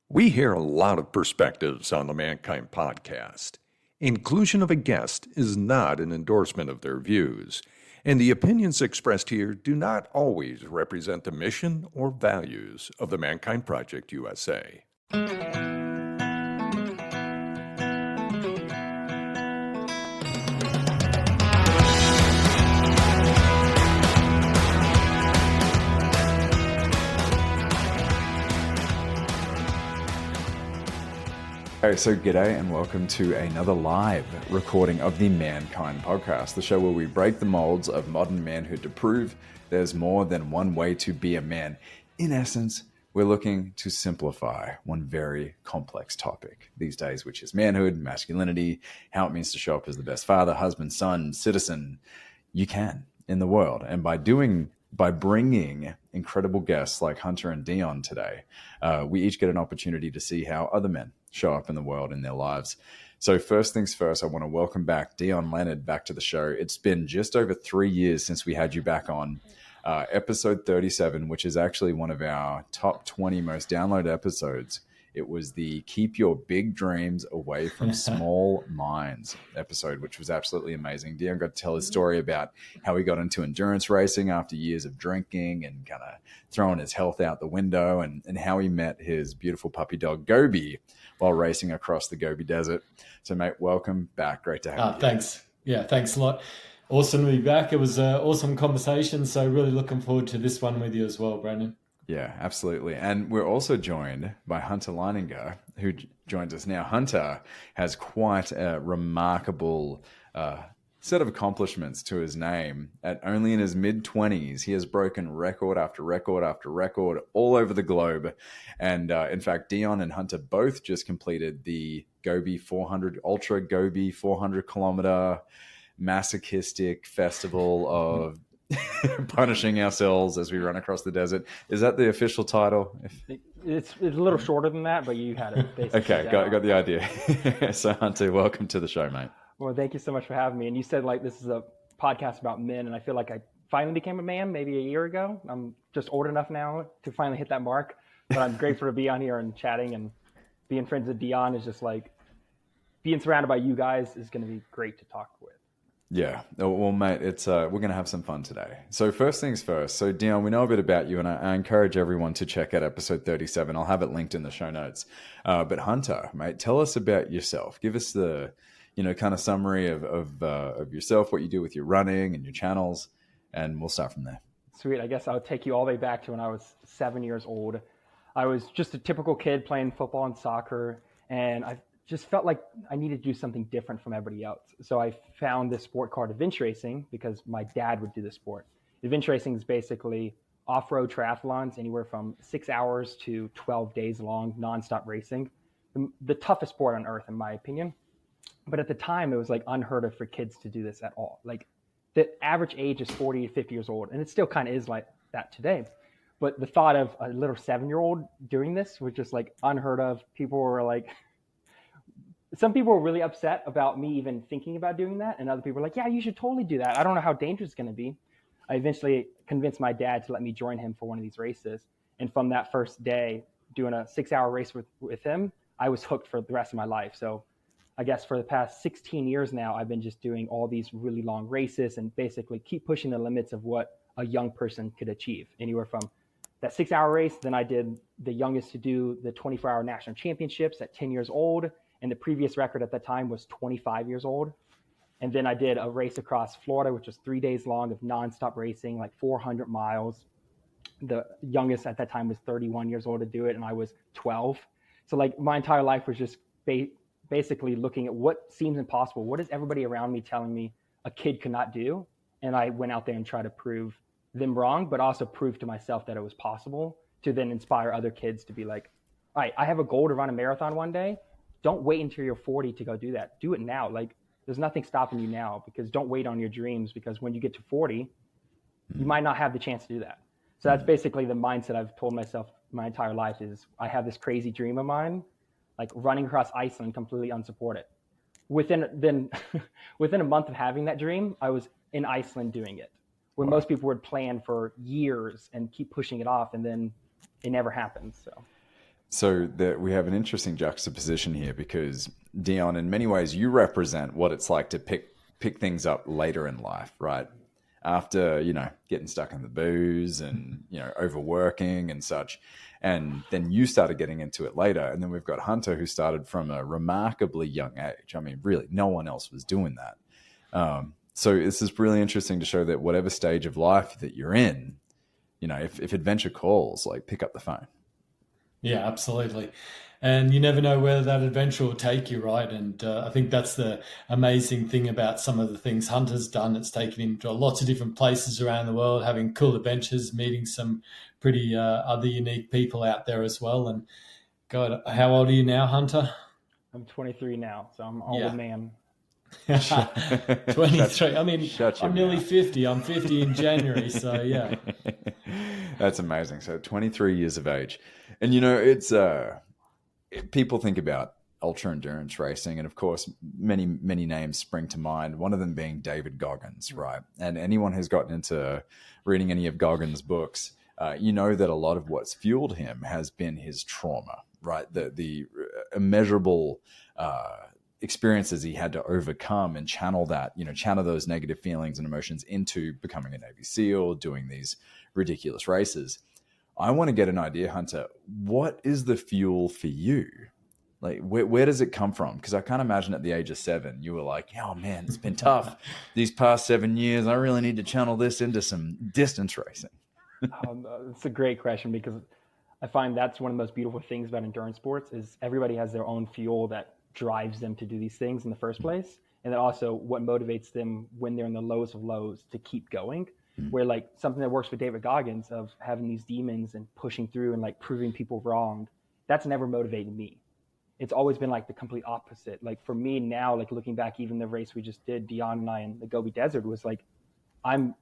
We hear a lot of perspectives on the Mankind podcast. Inclusion of a guest is not an endorsement of their views, and the opinions expressed here do not always represent the mission or values of the Mankind Project USA. So g'day and welcome to another live recording of the Mankind Podcast, the show where we break the molds of modern manhood to prove there's more than one way to be a man. In essence, we're looking to simplify one very complex topic these days, which is manhood, masculinity, how it means to show up as the best father, husband, son, citizen you can in the world. And by bringing incredible guests like Hunter and Dion today, we each get an opportunity to see how other men show up in the world in their lives. So first things first, I want to welcome back Dion Leonard back to the show. It's been just over 3 years since we had you back on episode 37, which is actually one of our top 20 most downloaded episodes. It was the Keep Your Big Dreams Away from Small Minds episode, which was absolutely amazing. Dion got to tell his story about how he got into endurance racing after years of drinking and kind of throwing his health out the window, and how he met his beautiful puppy dog, Gobi, while racing across the Gobi Desert. So, mate, welcome back. Great to have you. Thanks. Yeah, thanks a lot. Awesome to be back. It was an awesome conversation. So really looking forward to this one with you as well, Brandon. Yeah, absolutely. And we're also joined by Hunter Leininger, who joins us now. Hunter has quite a remarkable set of accomplishments to his name. At only in his mid-20s, he has broken record after record after record all over the globe. And in fact, Dion and Hunter both just completed the Gobi 400, Ultra Gobi 400-kilometer masochistic festival of punishing ourselves as we run across the desert. Is that the official title? It's a little shorter than that, but you had it basically. Okay, got the idea. So Hunter, welcome to the show, mate. Well, thank you so much for having me. And you said like this is a podcast about men, and I feel like I finally became a man maybe a year ago. I'm just old enough now to finally hit that mark, but I'm grateful to be on here and chatting, and being friends with Dion is just like being surrounded by you guys is going to be great to talk with. Yeah. Well, mate, it's we're going to have some fun today. So first things first. So Dion, we know a bit about you, and I encourage everyone to check out episode 37. I'll have it linked in the show notes. But Hunter, mate, tell us about yourself. Give us the, kind of summary of yourself, what you do with your running and your channels, and we'll start from there. Sweet. I guess I'll take you all the way back to when I was 7 years old. I was just a typical kid playing football and soccer, and I just felt like I needed to do something different from everybody else. So I found this sport called adventure racing because my dad would do this sport. Adventure racing is basically off-road triathlons, anywhere from 6 hours to 12 days long, nonstop racing. The toughest sport on earth, in my opinion. But at the time, it was like unheard of for kids to do this at all. Like the average age is 40 to 50 years old, and it still kind of is like that today. But the thought of a little 7-year-old doing this was just like unheard of. People were like, some people were really upset about me even thinking about doing that. And other people were like, yeah, you should totally do that. I don't know how dangerous it's going to be. I eventually convinced my dad to let me join him for one of these races. And from that first day, doing a 6-hour race with him, I was hooked for the rest of my life. So I guess for the past 16 years now, I've been just doing all these really long races and basically keep pushing the limits of what a young person could achieve. Anywhere from that 6-hour race, then I did the youngest to do the 24-hour national championships at 10 years old. And the previous record at that time was 25 years old. And then I did a race across Florida, which was 3 days long of nonstop racing, like 400 miles. The youngest at that time was 31 years old to do it, and I was 12. So like my entire life was just basically looking at what seems impossible. What is everybody around me telling me a kid could not do? And I went out there and tried to prove them wrong, but also prove to myself that it was possible, to then inspire other kids to be like, all right, I have a goal to run a marathon one day. Don't wait until you're 40 to go do that. Do it now. Like there's nothing stopping you now, because don't wait on your dreams, because when you get to 40, you might not have the chance to do that. So that's basically the mindset I've told myself my entire life is I have this crazy dream of mine, like running across Iceland completely unsupported. Within a month of having that dream, I was in Iceland doing it, where most people would plan for years and keep pushing it off, and then it never happens. So So that we have an interesting juxtaposition here because Dion, in many ways, you represent what it's like to pick things up later in life, right? After, getting stuck in the booze and, overworking and such. And then you started getting into it later. And then we've got Hunter, who started from a remarkably young age. I mean, really, no one else was doing that. So this is really interesting to show that whatever stage of life that you're in, if adventure calls, like pick up the phone. Yeah, absolutely. And you never know where that adventure will take you, right? And I think that's the amazing thing about some of the things Hunter's done. It's taken him to lots of different places around the world, having cool adventures, meeting some pretty other unique people out there as well. And God, how old are you now, Hunter? I'm 23 now, so I'm an old man. 23. I mean, I'm nearly 50. I'm 50 in January, so yeah. That's amazing. So 23 years of age. And, it's... people think about ultra endurance racing, and of course, many names spring to mind. One of them being David Goggins, right? And anyone who's gotten into reading any of Goggins' books, that a lot of what's fueled him has been his trauma, right? The immeasurable experiences he had to overcome and channel those negative feelings and emotions into becoming a Navy SEAL, doing these ridiculous races. I want to get an idea, Hunter, what is the fuel for you? Like, where does it come from? Because I can't imagine at the age of 7, you were like, oh man, it's been tough these past 7 years. I really need to channel this into some distance racing. It's a great question, because I find that's one of the most beautiful things about endurance sports is everybody has their own fuel that drives them to do these things in the first place. And then also what motivates them when they're in the lowest of lows to keep going. Where like something that works for David Goggins of having these demons and pushing through and like proving people wrong, that's never motivated me. It's always been like the complete opposite. Like for me now, like looking back, even the race we just did, Dion and I in the Gobi Desert, was like, I'm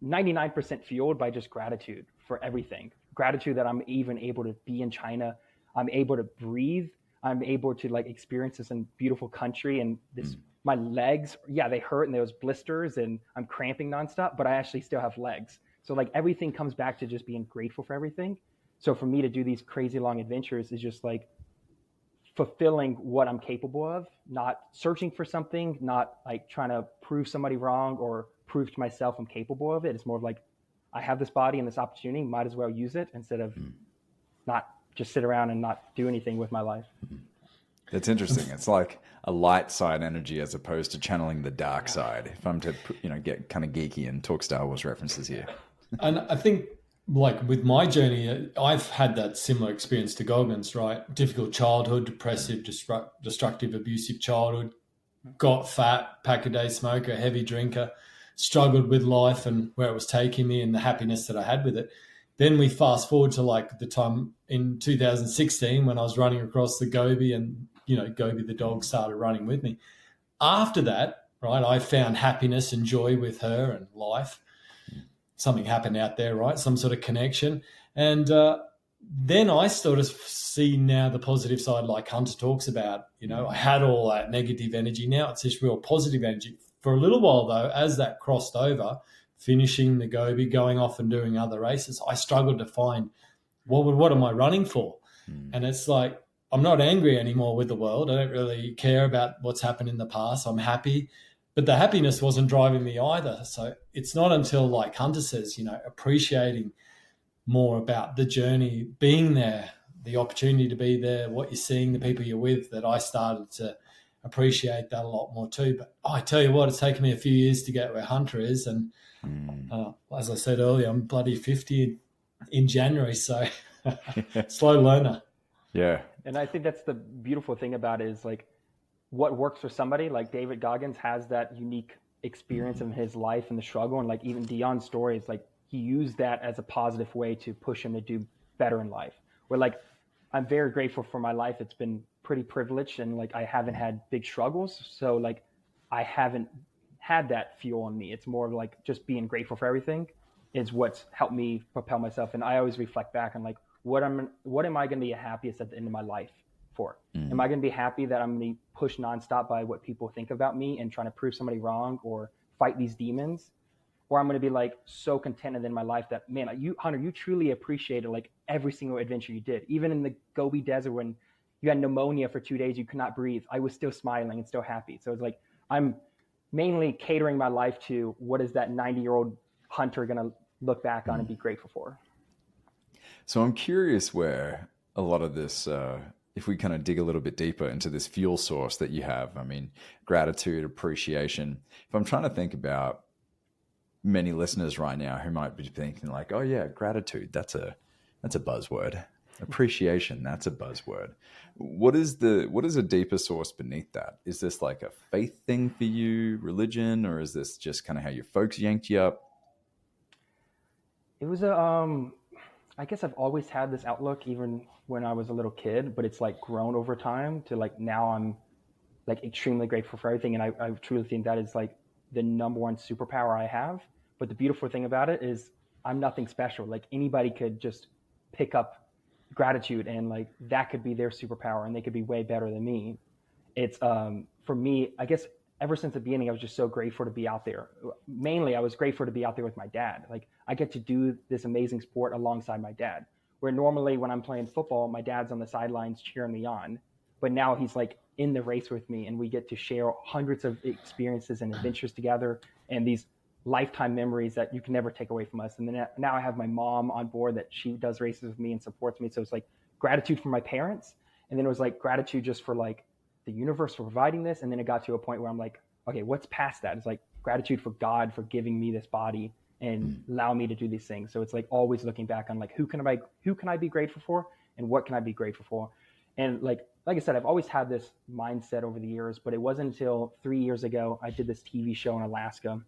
99% fueled by just gratitude for everything. Gratitude that I'm even able to be in China. I'm able to breathe. I'm able to like experience this in beautiful country and this. My legs, they hurt and there's blisters and I'm cramping nonstop, but I actually still have legs. So like everything comes back to just being grateful for everything. So for me to do these crazy long adventures is just like fulfilling what I'm capable of, not searching for something, not like trying to prove somebody wrong or prove to myself I'm capable of it. It's more of like, I have this body and this opportunity, might as well use it instead of not just sit around and not do anything with my life. That's interesting. It's like a light side energy as opposed to channeling the dark side. If I'm to, get kind of geeky and talk Star Wars references here. And I think, like with my journey, I've had that similar experience to Goggins, right? Difficult childhood, depressive, destructive, abusive childhood, got fat, pack-a-day smoker, heavy drinker, struggled with life and where it was taking me and the happiness that I had with it. Then we fast forward to like the time in 2016 when I was running across the Gobi and, Gobi the dog started running with me. After that, right, I found happiness and joy with her and life. Something happened out there, right? Some sort of connection. And then I sort of see now the positive side like Hunter talks about. I had all that negative energy. Now it's this real positive energy. For a little while, though, as that crossed over, finishing the Gobi, going off and doing other races, I struggled to find what am I running for? And it's like, I'm not angry anymore with the world. I don't really care about what's happened in the past. I'm happy. But the happiness wasn't driving me either. So it's not until, like Hunter says, appreciating more about the journey, being there, the opportunity to be there, what you're seeing, the people you're with, that I started to appreciate that a lot more too. But I tell you what, it's taken me a few years to get where Hunter is. And as I said earlier, I'm bloody 50 in January. So slow learner. Yeah. And I think that's the beautiful thing about it is like what works for somebody. Like David Goggins has that unique experience in his life and the struggle. And like even Dion's story is like he used that as a positive way to push him to do better in life. Where like I'm very grateful for my life. It's been pretty privileged and like I haven't had big struggles. So like I haven't had that fuel in me. It's more of like just being grateful for everything is what's helped me propel myself. And I always reflect back on like, what am I going to be happiest at the end of my life for? Am I going to be happy that I'm going to be pushed nonstop by what people think about me and trying to prove somebody wrong or fight these demons? or I'm going to be like so contented in my life that, man, you, Hunter, you truly appreciated like every single adventure you did. Even in the Gobi Desert when you had pneumonia for 2 days, you could not breathe, I was still smiling and still happy. So it's like, I'm mainly catering my life to what is that 90-year-old Hunter going to look back on and be grateful for. So I'm curious where a lot of this, if we kind of dig a little bit deeper into this fuel source that you have, I mean, gratitude, appreciation. If I'm trying to think about many listeners right now who might be thinking like, oh yeah, gratitude, that's a buzzword. Appreciation, that's a buzzword. What is a deeper source beneath that? Is this like a faith thing for you, religion, or is this just kind of how your folks yanked you up? It was I guess I've always had this outlook even when I was a little kid, but it's like grown over time to like now I'm like extremely grateful for everything. And I truly think that is like the number one superpower I have. But the beautiful thing about it is I'm nothing special. Like anybody could just pick up gratitude and like that could be their superpower and they could be way better than me. It's for me, I guess ever since the beginning, I was just so grateful to be out there. Mainly, I was grateful to be out there with my dad. Like I get to do this amazing sport alongside my dad, where normally when I'm playing football, my dad's on the sidelines cheering me on, but now he's like in the race with me and we get to share hundreds of experiences and adventures together and these lifetime memories that you can never take away from us. And then now I have my mom on board that she does races with me and supports me. So it's like gratitude for my parents. And then it was like gratitude just for like the universe for providing this. And then it got to a point where I'm like, okay, what's past that? It's like gratitude for God for giving me this body and allow me to do these things. So it's like always looking back on like, who can I be grateful for and what can I be grateful for? And like I said, I've always had this mindset over the years, but it wasn't until 3 years ago, I did this TV show in Alaska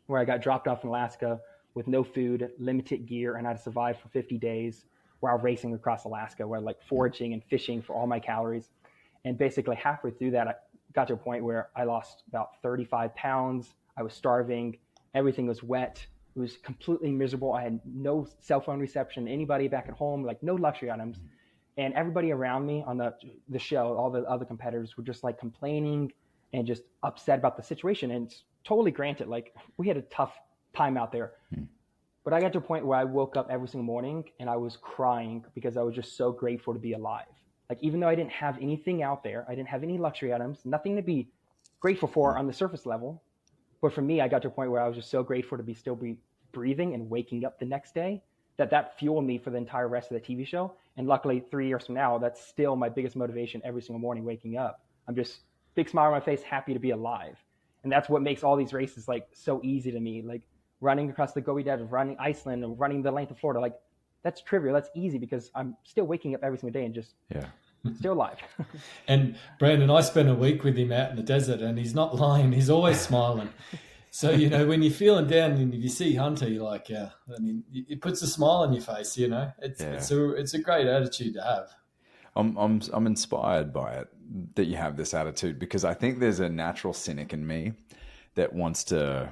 where I got dropped off in Alaska with no food, limited gear, and I had to survive for 50 days while racing across Alaska, where like foraging and fishing for all my calories. And basically halfway through that, I got to a point where I lost about 35 pounds. I was starving. Everything was wet. It was completely miserable. I had no cell phone reception, anybody back at home, like no luxury items. And everybody around me on the show, all the other competitors were just like complaining and just upset about the situation. And it's totally granted, like we had a tough time out there. But I got to a point where I woke up every single morning and I was crying because I was just so grateful to be alive. Like, even though I didn't have anything out there, I didn't have any luxury items, nothing to be grateful for on the surface level. But for me, I got to a point where I was just so grateful to still be breathing and waking up the next day that fueled me for the entire rest of the TV show. And luckily 3 years from now, that's still my biggest motivation every single morning waking up. I'm just big smile on my face, happy to be alive. And that's what makes all these races like so easy to me. Like running across the Gobi Desert, running Iceland, and running the length of Florida. Like that's trivial. That's easy because I'm still waking up every single day and just still alive. And Brandon, I spent a week with him out in the desert and he's not lying. He's always smiling. So, you know, when you're feeling down and if you see Hunter, you're like, yeah, I mean, it puts a smile on your face, you know. It's a great attitude to have. I'm inspired by it that you have this attitude because I think there's a natural cynic in me that wants to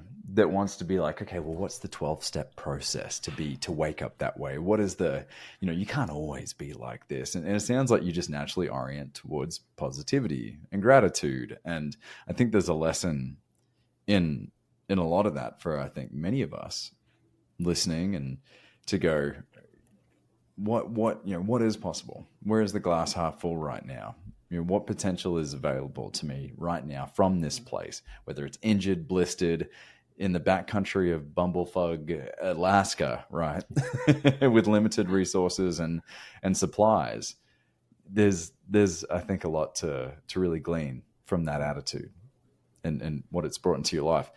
be like, okay, well, what's the 12-step process to wake up that way? What is you can't always be like this. And it sounds like you just naturally orient towards positivity and gratitude. And I think there's a lesson in a lot of that for, I think, many of us listening and to go, what is possible? Where is the glass half full right now? What potential is available to me right now from this place, whether it's injured, blistered, in the backcountry of Bumblefuck, Alaska, right? With limited resources and supplies. There's I think a lot to really glean from that attitude and what it's brought into your life.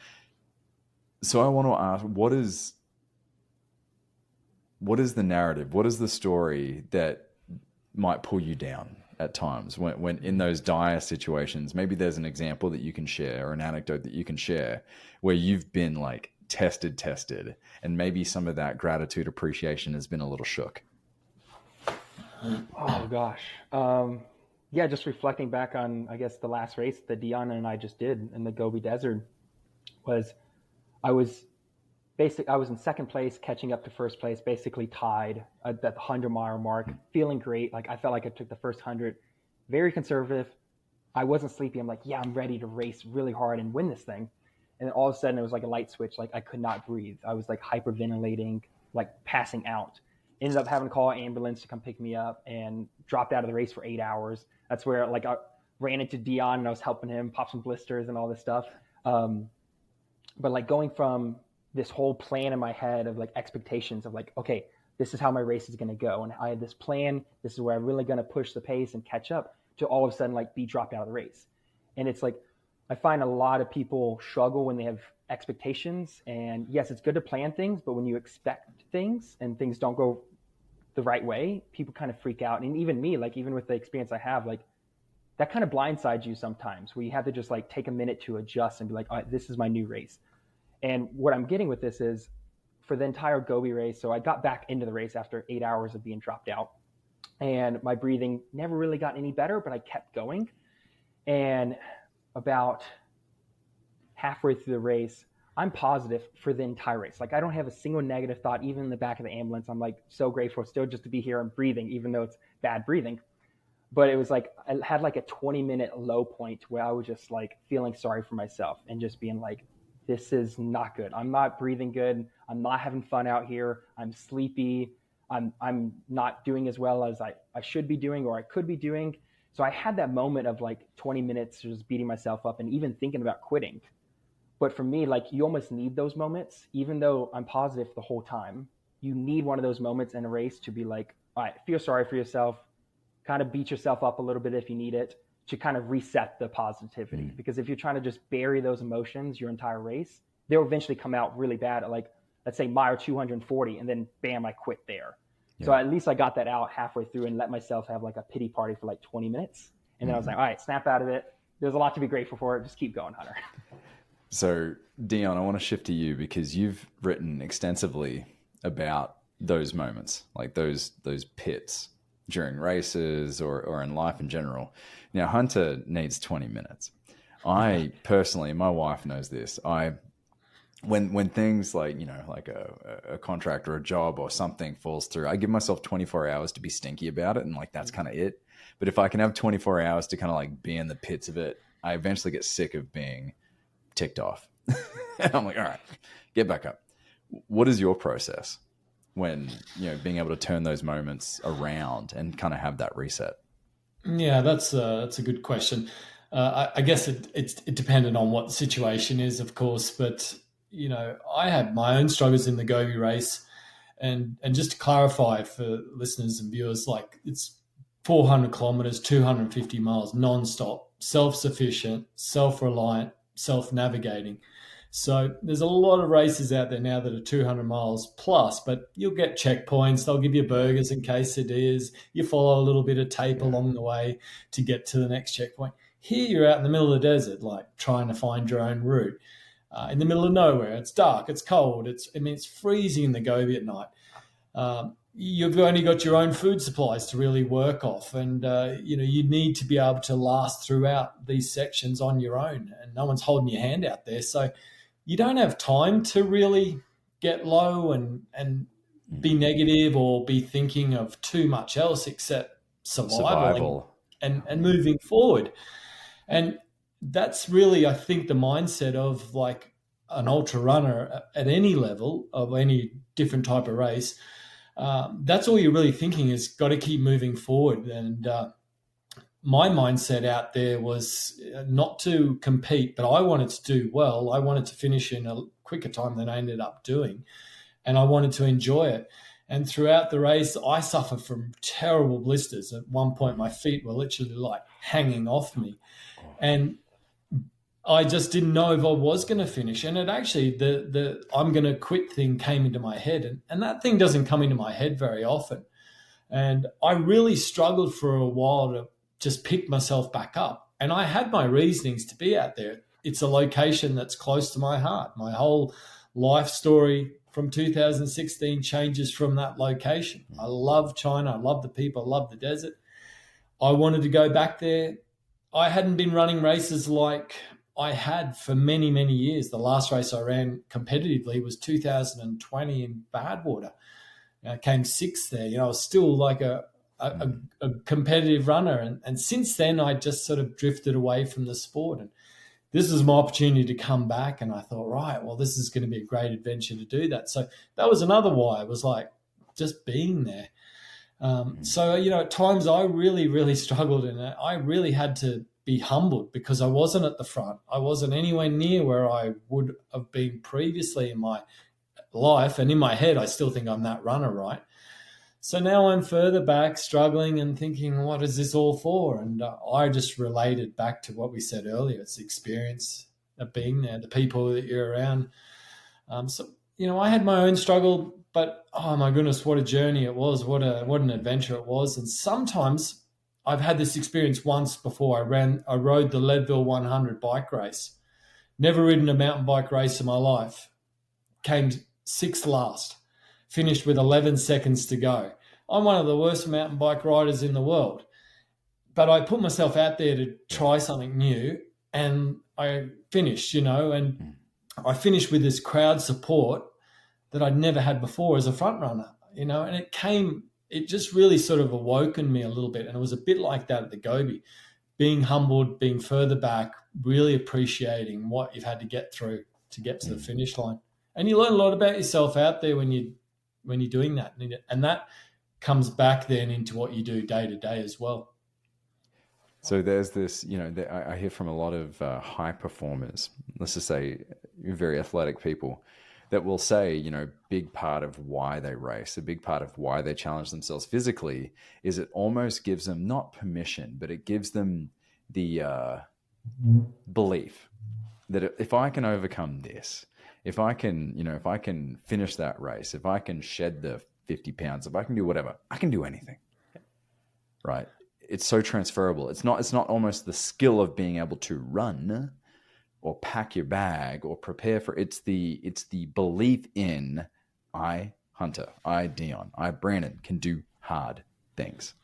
So I want to ask, what is the narrative? What is the story that might pull you down at times when in those dire situations? Maybe there's an example that you can share or an anecdote that you can share where you've been like tested, and maybe some of that gratitude, appreciation has been a little shook. Oh gosh. Yeah, just reflecting back on, I guess, the last race that Dion and I just did in the Gobi Desert was I was in second place, catching up to first place, basically tied at that 100-mile mark, feeling great. Like I felt like I took the first 100, very conservative. I wasn't sleepy. I'm like, yeah, I'm ready to race really hard and win this thing. And then all of a sudden it was like a light switch. Like I could not breathe. I was like hyperventilating, like passing out. Ended up having to call an ambulance to come pick me up, and dropped out of the race for 8 hours. That's where like I ran into Dion and I was helping him pop some blisters and all this stuff. But like going from this whole plan in my head of like expectations of like, okay, this is how my race is going to go. And I had this plan. This is where I'm really going to push the pace and catch up, to all of a sudden like be dropped out of the race. And it's like, I find a lot of people struggle when they have expectations. And yes, it's good to plan things, but when you expect things and things don't go the right way, people kind of freak out. And even me, like even with the experience I have, like that kind of blindsides you sometimes, where you have to just like take a minute to adjust and be like, all right, this is my new race. And what I'm getting with this is, for the entire Gobi race, so I got back into the race after 8 hours of being dropped out, and my breathing never really got any better, but I kept going. And about halfway through the race, I'm positive for the entire race. Like I don't have a single negative thought, even in the back of the ambulance. I'm like so grateful still just to be here and breathing, even though it's bad breathing. But it was like, I had like a 20-minute low point where I was just like feeling sorry for myself and just being like, this is not good. I'm not breathing good. I'm not having fun out here. I'm sleepy. I'm not doing as well as I should be doing, or I could be doing. So I had that moment of like 20 minutes just beating myself up and even thinking about quitting. But for me, like you almost need those moments, even though I'm positive the whole time. You need one of those moments in a race to be like, all right, feel sorry for yourself, kind of beat yourself up a little bit if you need it, to kind of reset the positivity. Because if you're trying to just bury those emotions your entire race, they'll eventually come out really bad at like, let's say mile 240, and then bam, I quit there. Yeah. So at least I got that out halfway through and let myself have like a pity party for like 20 minutes. And then I was like, all right, snap out of it. There's a lot to be grateful for. Just keep going, Hunter. So Dion, I want to shift to you, because you've written extensively about those moments, like those pits during races or in life in general. Now, Hunter needs 20 minutes. I personally, my wife knows this. When things like, you know, like a contract or a job or something falls through, I give myself 24 hours to be stinky about it. And like, that's kind of it. But if I can have 24 hours to kind of like be in the pits of it, I eventually get sick of being ticked off. And I'm like, all right, get back up. What is your process when, you know, being able to turn those moments around and kind of have that reset? Yeah, that's a good question. I guess it depended on what the situation is, of course, but you know, I had my own struggles in the Gobi race, and just to clarify for listeners and viewers, like it's 400 kilometers, 250 miles, nonstop, self-sufficient, self-reliant, self-navigating. So there's a lot of races out there now that are 200 miles plus, but you'll get checkpoints. They'll give you burgers and quesadillas. You follow a little bit of tape along the way to get to the next checkpoint. Here you're out in the middle of the desert, like trying to find your own route. In the middle of nowhere, it's dark, it's cold. It's freezing in the Gobi at night. You've only got your own food supplies to really work off, and you need to be able to last throughout these sections on your own, and no one's holding your hand out there. So you don't have time to really get low and be negative or be thinking of too much else except survival. And moving forward. And that's really, I think, the mindset of like an ultra runner at any level of any different type of race. That's all you're really thinking is got to keep moving forward. And my mindset out there was not to compete, but I wanted to do well. I wanted to finish in a quicker time than I ended up doing, and I wanted to enjoy it. And throughout the race, I suffered from terrible blisters. At one point, my feet were literally like hanging off me. And I just didn't know if I was going to finish. And it actually, the I'm going to quit thing came into my head. And that thing doesn't come into my head very often. And I really struggled for a while to just pick myself back up. And I had my reasonings to be out there. It's a location that's close to my heart. My whole life story from 2016 changes from that location. I love China. I love the people. I love the desert. I wanted to go back there. I hadn't been running races like I had for many, many years. The last race I ran competitively was 2020 in Badwater. I came sixth there. I was still like a competitive runner. And since then, I just sort of drifted away from the sport. And this is my opportunity to come back. And I thought, right, well, this is going to be a great adventure to do that. So that was another why. It was like just being there. So, at times I really, really struggled, and I really had to be humbled because I wasn't at the front. I wasn't anywhere near where I would have been previously in my life. And in my head, I still think I'm that runner, right? So now I'm further back, struggling and thinking, what is this all for? And I just related back to what we said earlier. It's the experience of being there, the people that you're around. I had my own struggle, but oh my goodness, what a journey it was. What an adventure it was. And sometimes I've had this experience once before. I rode the Leadville 100 bike race. Never ridden a mountain bike race in my life. Came sixth last. Finished with 11 seconds to go. I'm one of the worst mountain bike riders in the world. But I put myself out there to try something new, and I finished, and I finished with this crowd support that I'd never had before as a front runner, and it just really sort of awoken me a little bit. And it was a bit like that at the Gobi, being humbled, being further back, really appreciating what you've had to get through to get to the finish line. And you learn a lot about yourself out there when you're doing that. And that comes back then into what you do day to day as well. So there's this, I hear from a lot of high performers, let's just say very athletic people, that will say, big part of why they race, a big part of why they challenge themselves physically is it almost gives them not permission, but it gives them the belief that if I can overcome this, if I can finish that race, if I can shed the 50 pounds, if I can do whatever, I can do anything. Right? It's so transferable. It's not almost the skill of being able to run or pack your bag or prepare for it's the belief in I, Hunter, I, Dion, I, Brandon, can do hard things.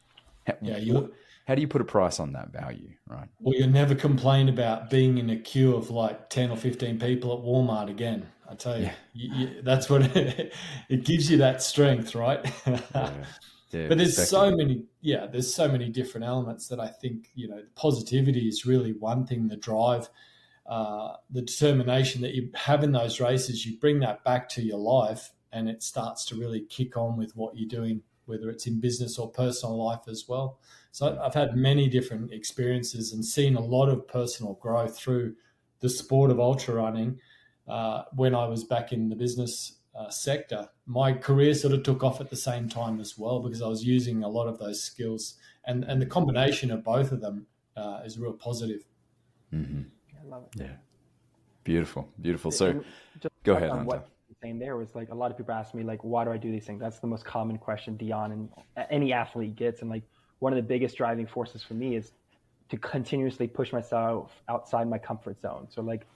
How do you put a price on that value, right? Well, you'll never complain about being in a queue of like 10 or 15 people at Walmart again. I tell you, that's what it gives you, that strength, right? But there's so many different elements that I think, positivity is really one thing, the drive, the determination that you have in those races, you bring that back to your life and it starts to really kick on with what you're doing, whether it's in business or personal life as well. So I've had many different experiences and seen a lot of personal growth through the sport of ultra running. When I was back in the business sector, my career sort of took off at the same time as well, because I was using a lot of those skills, and the combination of both of them is real positive. Mm-hmm. I love it. Yeah. Beautiful. So go ahead, Hunter. What you're saying there was like, a lot of people ask me like, why do I do these things? That's the most common question Dion and any athlete gets. And like, one of the biggest driving forces for me is to continuously push myself outside my comfort zone. So like,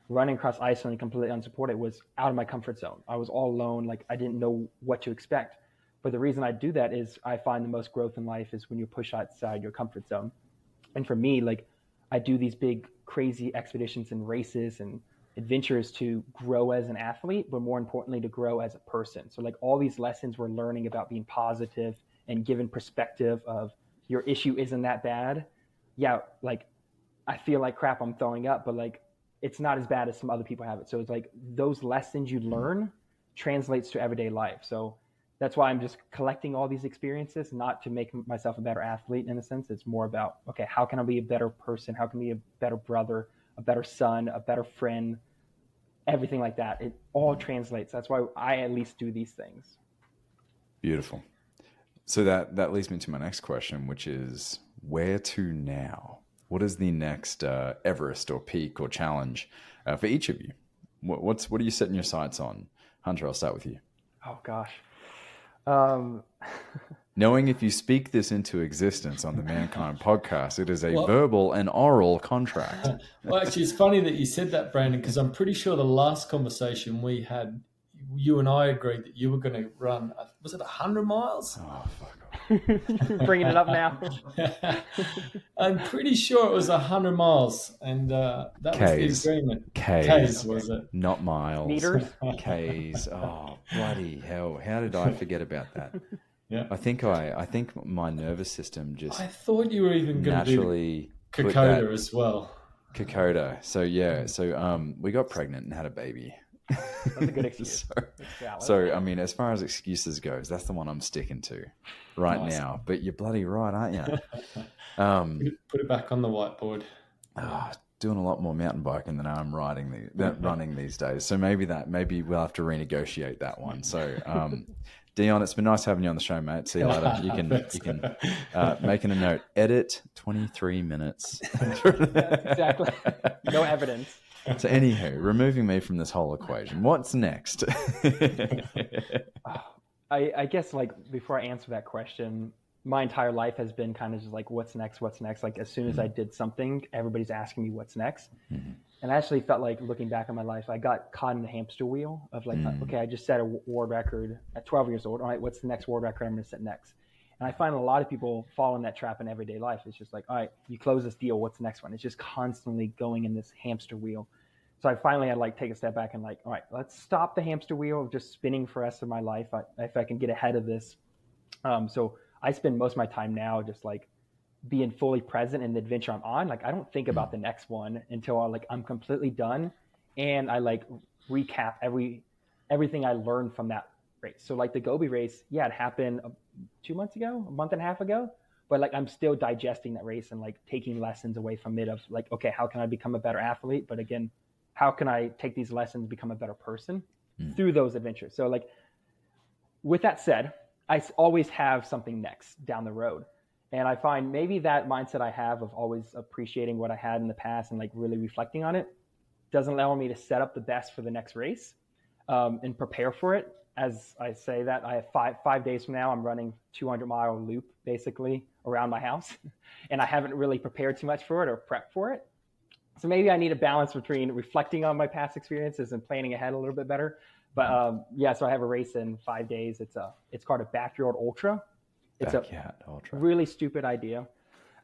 running across Iceland completely unsupported was out of my comfort zone. I was all alone. Like, I didn't know what to expect. But the reason I do that is I find the most growth in life is when you push outside your comfort zone. And for me, like, I do these big, crazy expeditions and races and adventures to grow as an athlete, but more importantly, to grow as a person. So like, all these lessons we're learning about being positive and given perspective of your issue isn't that bad. Yeah, like, I feel like crap, I'm throwing up, but like, it's not as bad as some other people have it. So it's like those lessons you learn translates to everyday life. So that's why I'm just collecting all these experiences, not to make myself a better athlete in a sense. It's more about, okay, how can I be a better person? How can I be a better brother, a better son, a better friend, everything like that. It all translates. That's why I at least do these things. Beautiful. So that leads me to my next question, which is where to now? What is the next Everest or peak or challenge for each of you? What are you setting your sights on? Hunter, I'll start with you. Oh, gosh. Knowing if you speak this into existence on the Mankind podcast, it is a verbal and oral contract. Well, actually, it's funny that you said that, Brandon, because I'm pretty sure the last conversation we had, you and I agreed that you were going to run, was it 100 miles? Oh, fuck off. Bringing it up now. I'm pretty sure it was 100 miles, and that was the agreement. K's, was it? Not miles. Meters? K's. Oh, bloody hell. How did I forget about that? Yeah. I think my nervous system just I thought you were even going to do Kokoda as well. Kokoda. So we got pregnant and had a baby. That's a good excuse. so I mean, as far as excuses goes, that's the one I'm sticking to right now. But you're bloody right, aren't you? Put it back on the whiteboard. Doing a lot more mountain biking than I'm running these days. So maybe we'll have to renegotiate that one. So Dion, it's been nice having you on the show, mate. See you later. You can making a note. Edit 23 minutes. Exactly. No evidence. So anywho, removing me from this whole equation, what's next? I guess like before I answer that question, my entire life has been kind of just like, what's next? Like as soon as I did something, everybody's asking me what's next. Mm-hmm. And I actually felt like looking back on my life, I got caught in the hamster wheel of like, okay, I just set a world record at 12 years old. All right, what's the next world record I'm going to set next? And I find a lot of people fall in that trap in everyday life. It's just like, all right, you close this deal. What's the next one? It's just constantly going in this hamster wheel. So I finally had like take a step back and like, all right, let's stop the hamster wheel of just spinning for the rest of my life. If I can get ahead of this. So I spend most of my time now just like being fully present in the adventure I'm on. Like I don't think about the next one until I'm completely done. And I like recap everything I learned from that race. So like the Gobi race, yeah, it happened 2 months ago, a month and a half ago, but like I'm still digesting that race and like taking lessons away from it of like, okay, how can I become a better athlete? But again, how can I take these lessons, become a better person through those adventures? So like with that said, I always have something next down the road. And I find maybe that mindset I have of always appreciating what I had in the past and like really reflecting on it doesn't allow me to set up the best for the next race and prepare for it. As I say that, I have five days from now, I'm running 200-mile loop basically around my house. And I haven't really prepared too much for it or prepped for it. So maybe I need a balance between reflecting on my past experiences and planning ahead a little bit better. But so I have a race in 5 days. It's called a Backyard Ultra. It's Ultra. Really stupid idea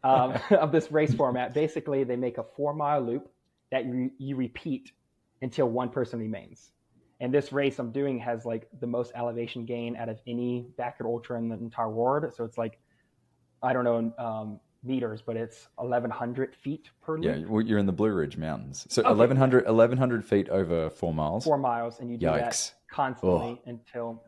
of this race format. Basically, they make a 4-mile loop that you repeat until one person remains. And this race I'm doing has like the most elevation gain out of any Backyard Ultra in the entire world. So it's like, I don't know, meters, but it's 1,100 feet per loop. Yeah, well, you're in the Blue Ridge Mountains. So okay. 1,100 feet over 4 miles. 4 miles, and you do that constantly until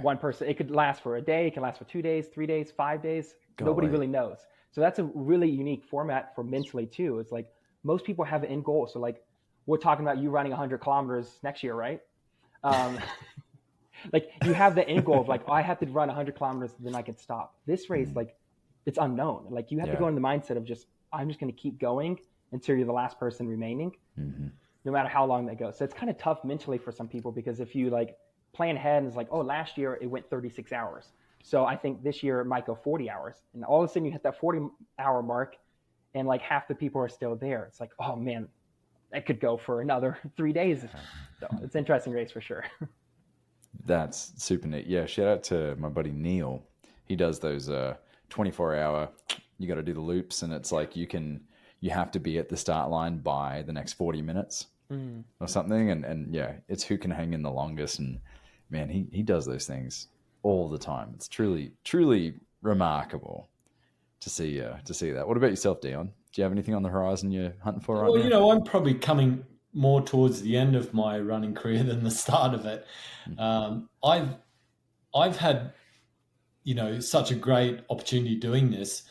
one person. It could last for a day, it can last for 2 days, 3 days, 5 days. Nobody really knows. So that's a really unique format for mentally too. It's like most people have an end goal. So like we're talking about you running 100 kilometers next year, right? Like you have the end goal of like, oh, I have to run 100 kilometers, then I can stop. This race, like it's unknown. Like you have to go in the mindset of just, I'm just going to keep going until you're the last person remaining, no matter how long that goes. So it's kind of tough mentally for some people because if you like plan ahead and it's like, oh, last year it went 36 hours. So I think this year it might go 40 hours. And all of a sudden you hit that 40-hour mark and like half the people are still there. It's like, oh man, that could go for another 3 days. So it's an interesting race for sure. That's super neat. Yeah. Shout out to my buddy Neil. He does those 24-hour, you got to do the loops, and it's like you have to be at the start line by the next 40 minutes or something. And yeah, it's who can hang in the longest. And man, he does those things all the time. It's truly, truly remarkable to see that. What about yourself, Dion? Do you have anything on the horizon you're hunting for right now? Well, you know, I'm probably coming more towards the end of my running career than the start of it. I've had, you know, such a great opportunity doing this,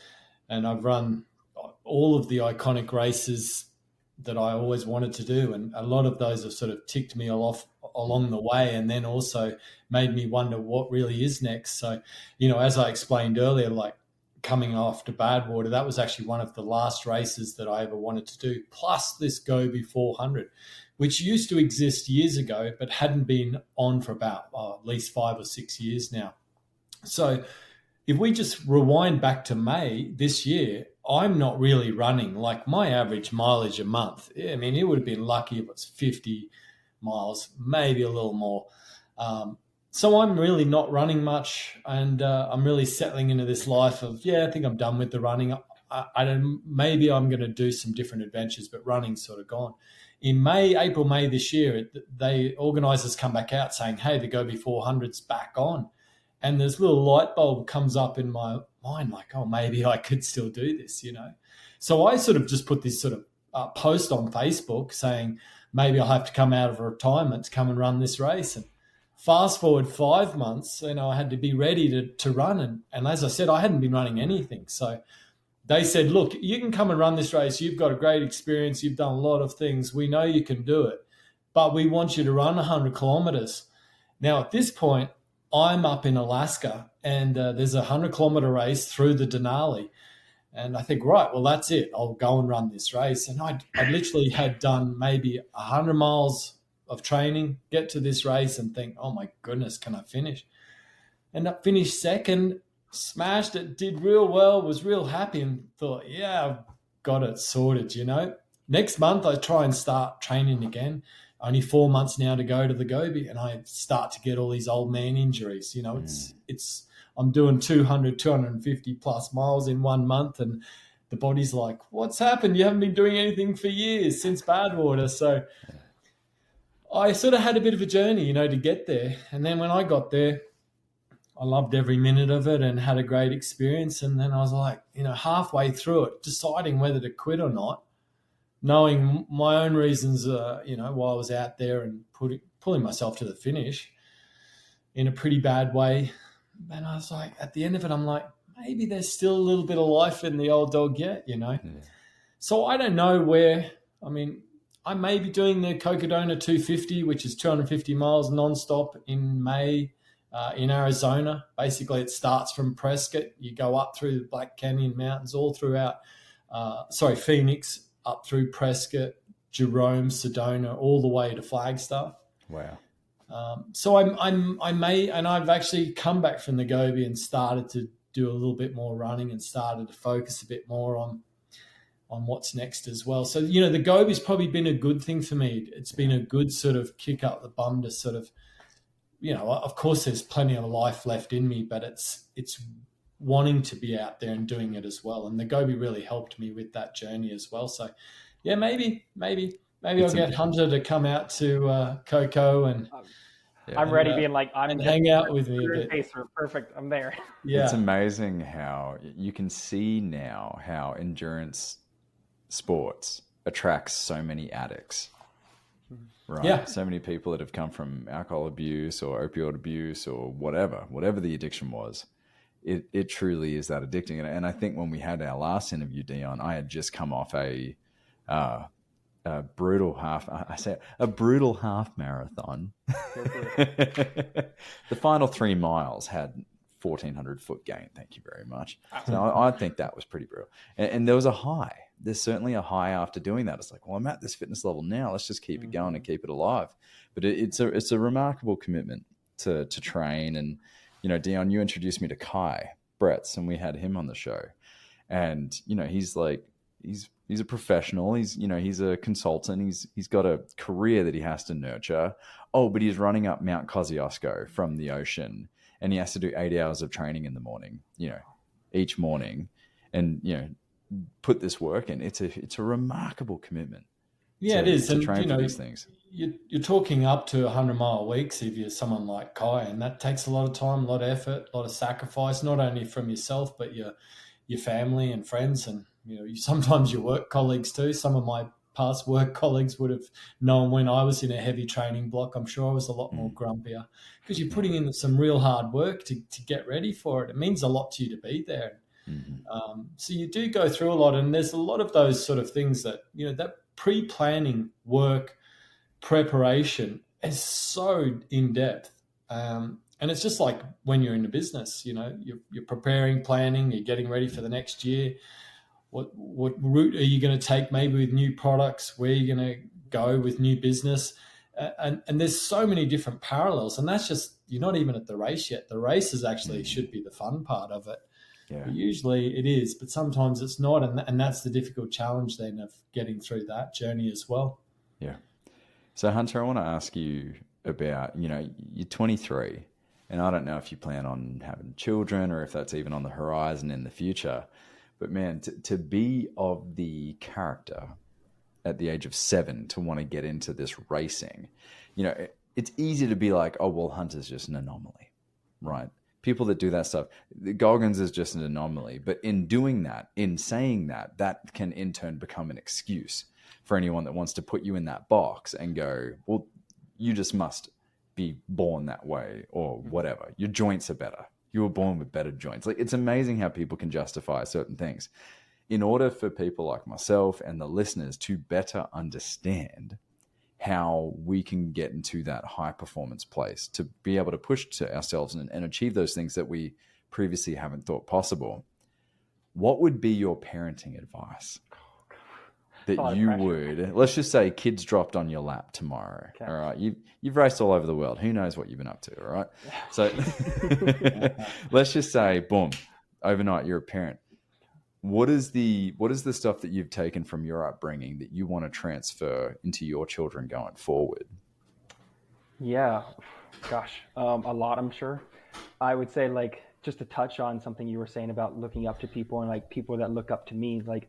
and I've run all of the iconic races that I always wanted to do, and a lot of those have sort of ticked me off along the way, and then also made me wonder what really is next. So, you know, as I explained earlier, like coming after Badwater, that was actually one of the last races that I ever wanted to do, plus this Gobi 400, which used to exist years ago but hadn't been on for about at least 5 or 6 years now. So if we just rewind back to May this year, I'm not really running. Like my average mileage a month, I mean, it would have been lucky if it's 50 miles, maybe a little more. So I'm really not running much, and I'm really settling into this life of, I think I'm done with the running. I don't, maybe I'm going to do some different adventures, but running's sort of gone. In April, May this year, organisers come back out saying, hey, the Gobi 400's back on. And this little light bulb comes up in my mind like, oh, maybe I could still do this, you know. So I sort of just put this sort of post on Facebook saying maybe I'll have to come out of retirement to come and run this race. And fast forward 5 months, I had to be ready to run. And as I said, I hadn't been running anything. So they said, look, you can come and run this race. You've got a great experience. You've done a lot of things. We know you can do it, but we want you to run 100 kilometers. Now, at this point, I'm up in Alaska and there's a 100-kilometer race through the Denali. And I think, right, well, that's it. I'll go and run this race. And I literally had done maybe 100 miles of training, get to this race and think, oh, my goodness, can I finish? End up finished second, smashed it, did real well, was real happy and thought, yeah, I've got it sorted, Next month, I try and start training again. Only 4 months now to go to the Gobi, and I start to get all these old man injuries. I'm doing 200, 250 plus miles in 1 month, and the body's like, what's happened? You haven't been doing anything for years since Badwater. So I sort of had a bit of a journey, to get there. And then when I got there, I loved every minute of it and had a great experience. And then I was like, halfway through it, deciding whether to quit or not, knowing my own reasons, why I was out there and pulling myself to the finish in a pretty bad way. And I was like, at the end of it, I'm like, maybe there's still a little bit of life in the old dog yet, Yeah. So I don't know where. I may be doing the Cocodona 250, which is 250 miles nonstop in May in Arizona. Basically, it starts from Prescott. You go up through the Black Canyon Mountains, all throughout, Phoenix, up through Prescott, Jerome, Sedona, all the way to Flagstaff. Wow. So I may, and I've actually come back from the Gobi and started to do a little bit more running and started to focus a bit more on what's next as well. So, the Gobi's probably been a good thing for me. It's been a good sort of kick up the bum to sort of, of course there's plenty of life left in me, but it's wanting to be out there and doing it as well. And the Gobi really helped me with that journey as well. So yeah, maybe I'll get Hunter to come out to Coco and I'm ready, being like, and hang out with me a bit. Pacer. Perfect. I'm there. Yeah. It's amazing how you can see now how endurance sports attracts so many addicts, right? Yeah. So many people that have come from alcohol abuse or opioid abuse or whatever the addiction was. It truly is that addicting. And I think when we had our last interview, Dion, I had just come off a brutal half marathon. The final 3 miles had 1,400 foot gain. Thank you very much. So I think that was pretty brutal. And there was a high. There's certainly a high after doing that. It's like, well, I'm at this fitness level now. Let's just keep it going and keep it alive. But it's a remarkable commitment to train. And, Dion, you introduced me to Kai Bretz, and we had him on the show. And, he's like, he's a professional. He's a consultant. He's got a career that he has to nurture. Oh, but he's running up Mount Kosciuszko from the ocean, and he has to do 8 hours of training in the morning, each morning, and put this work in. It's a remarkable commitment. Yeah, it is. To and train for these things. You're talking up to 100-mile weeks if you're someone like Kai, and that takes a lot of time, a lot of effort, a lot of sacrifice, not only from yourself but your family and friends, and sometimes your work colleagues too. Some of my past work colleagues would have known when I was in a heavy training block. I'm sure I was a lot more grumpier because you're putting in some real hard work to get ready for it. It means a lot to you to be there. Mm-hmm. So you do go through a lot, and there's a lot of those sort of things that, that pre-planning work, preparation is so in-depth. And it's just like when you're in the business, you're preparing, planning, you're getting ready for the next year. What route are you going to take maybe with new products? Where are you going to go with new business? And there's so many different parallels. And that's just, you're not even at the race yet. The race is actually should be the fun part of it. Yeah. But usually it is, but sometimes it's not. And that's the difficult challenge then of getting through that journey as well. Yeah. So Hunter, I want to ask you about, you're 23, and I don't know if you plan on having children or if that's even on the horizon in the future. But man, to be of the character at the age of 7 to want to get into this racing, it's easy to be like, oh, well, Hunter's just an anomaly, right? People that do that stuff, Goggins is just an anomaly. But in doing that, in saying that, that can in turn become an excuse. for anyone that wants to put you in that box and go, well, you just must be born that way or whatever. Your joints are better. You were born with better joints. Like, it's amazing how people can justify certain things. In order for people like myself and the listeners to better understand how we can get into that high performance place, to be able to push to ourselves and achieve those things that we previously haven't thought possible, what would be your parenting advice? That you would, let's just say kids dropped on your lap tomorrow. Okay. All right. You've raced all over the world. Who knows what you've been up to? All right. So let's just say, boom, overnight, you're a parent. What is the stuff that you've taken from your upbringing that you want to transfer into your children going forward? Yeah, gosh, a lot, I'm sure. I would say, like, just to touch on something you were saying about looking up to people and like people that look up to me, like,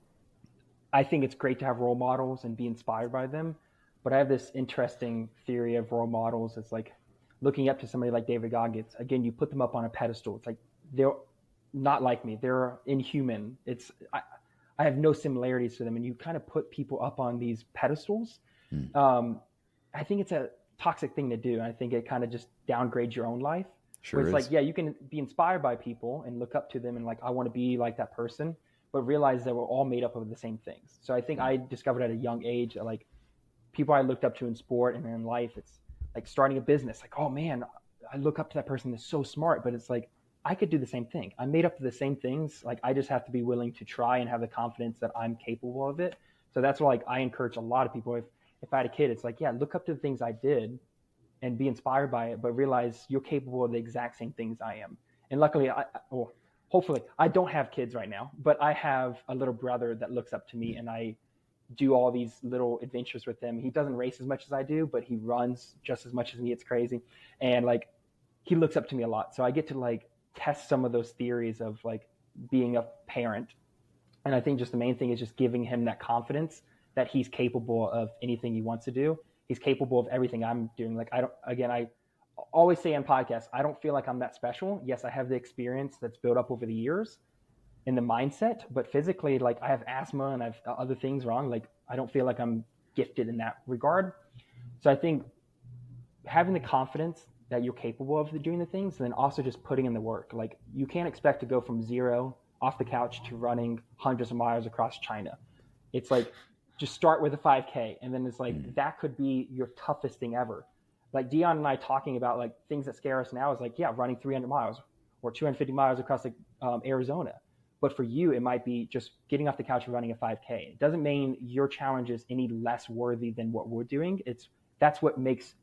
I think it's great to have role models and be inspired by them. But I have this interesting theory of role models. It's like looking up to somebody like David Goggins. Again, you put them up on a pedestal. It's like, they're not like me. They're inhuman. I have no similarities to them. And you kind of put people up on these pedestals. I think it's a toxic thing to do. And I think it kind of just downgrades your own life. Sure. It's like, yeah, you can be inspired by people and look up to them and like, I want to be like that person, but realize that we're all made up of the same things. So I think I discovered at a young age that, like, people I looked up to in sport and in life, it's like starting a business. Like, oh man, I look up to that person that's so smart, but it's like, I could do the same thing. I'm made up of the same things. Like, I just have to be willing to try and have the confidence that I'm capable of it. So that's why, like, I encourage a lot of people. If I had a kid, it's like, yeah, look up to the things I did and be inspired by it, but realize you're capable of the exact same things I am. And luckily, hopefully, I don't have kids right now, but I have a little brother that looks up to me, and I do all these little adventures with him. He doesn't race as much as I do, but he runs just as much as me. It's crazy. And like, he looks up to me a lot. So I get to like test some of those theories of like being a parent. And I think just the main thing is just giving him that confidence that he's capable of anything he wants to do. He's capable of everything I'm doing. Like, I always say on podcasts, I don't feel like I'm that special. Yes, I have the experience that's built up over the years in the mindset, but physically, like, I have asthma and I have other things wrong. Like, I don't feel like I'm gifted in that regard. So I think having the confidence that you're capable of doing the things, and then also just putting in the work. Like, you can't expect to go from zero off the couch to running hundreds of miles across China. It's like, just start with a 5K. And then it's like, that could be your toughest thing ever. Like Dion and I talking about like things that scare us now is like, yeah, running 300 miles or 250 miles across Arizona. But for you, it might be just getting off the couch and running a 5K. It doesn't mean your challenge is any less worthy than what we're doing. That's what makes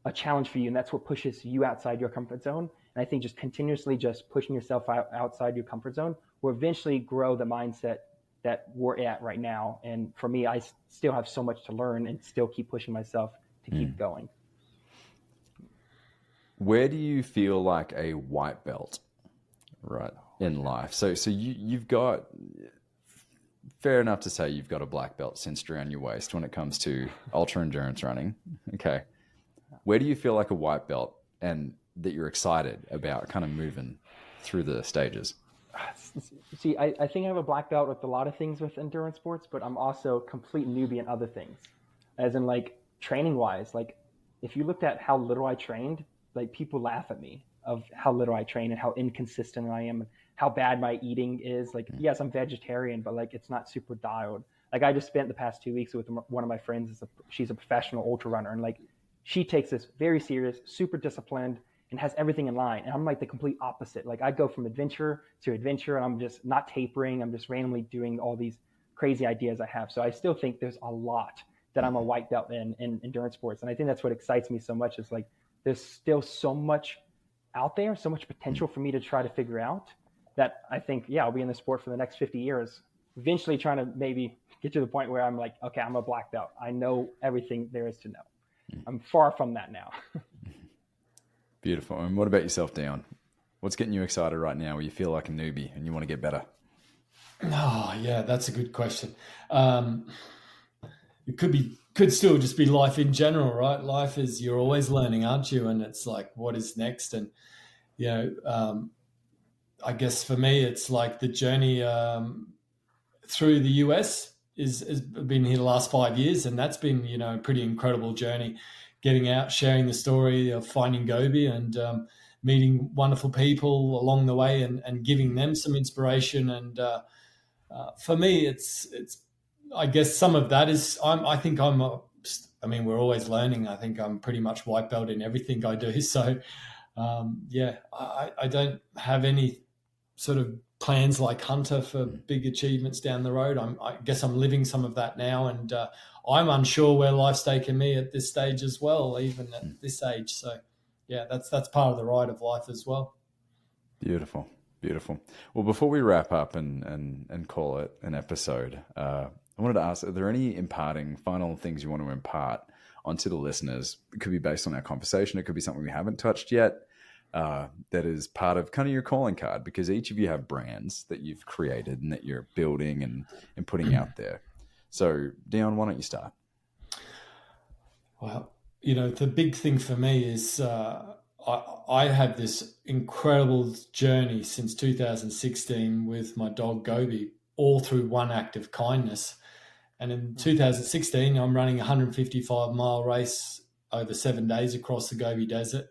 a challenge for you. And that's what pushes you outside your comfort zone. And I think just continuously just pushing yourself outside your comfort zone will eventually grow the mindset that we're at right now. And for me, I still have so much to learn and still keep pushing myself to keep going. Where do you feel like a white belt, right, in life? So you've got, fair enough to say you've got a black belt cinched around your waist when it comes to ultra endurance running. Okay. Where do you feel like a white belt and that you're excited about kind of moving through the stages? See, I think I have a black belt with a lot of things with endurance sports, but I'm also a complete newbie in other things. As in, like, training wise, like, if you looked at how little I trained, like, people laugh at me of how little I train and how inconsistent I am and how bad my eating is. Like, yes, I'm vegetarian, but like, it's not super dialed. Like, I just spent the past 2 weeks with one of my friends. She's a professional ultra runner, and like, she takes this very serious, super disciplined, and has everything in line. And I'm like the complete opposite. Like, I go from adventure to adventure, and I'm just not tapering. I'm just randomly doing all these crazy ideas I have. So I still think there's a lot that I'm a white belt in endurance sports. And I think that's what excites me so much, is like, there's still so much out there, so much potential for me to try to figure out, that I think, yeah, I'll be in the sport for the next 50 years, eventually trying to maybe get to the point where I'm like, okay, I'm a black belt. I know everything there is to know. I'm far from that now. Beautiful. And what about yourself, Dion? What's getting you excited right now where you feel like a newbie and you want to get better? Oh, yeah, that's a good question. It could still just be life in general, right? Life is, you're always learning, aren't you? And it's like, what is next? And, you know, I guess for me, it's like the journey through the US, has been here the last 5 years, and that's been, you know, a pretty incredible journey, getting out, sharing the story of Finding Gobi, and meeting wonderful people along the way, and giving them some inspiration. And for me, it's I guess some of that is I think I mean, we're always learning. I think I'm pretty much white belt in everything I do. So I don't have any sort of plans like Hunter for big achievements down the road. I guess I'm living some of that now, and I'm unsure where life's taken me at this stage as well, even at this age. So yeah, that's part of the ride of life as well. Beautiful. Well, before we wrap up and call it an episode, I wanted to ask, are there any imparting final things you want to impart onto the listeners? It could be based on our conversation. It could be something we haven't touched yet. That is part of kind of your calling card, because each of you have brands that you've created and that you're building and putting out there. So Dion, why don't you start? Well, you know, the big thing for me is I have this incredible journey since 2016 with my dog Gobi, all through one act of kindness. And in 2016, I'm running a 155-mile race over 7 days across the Gobi Desert.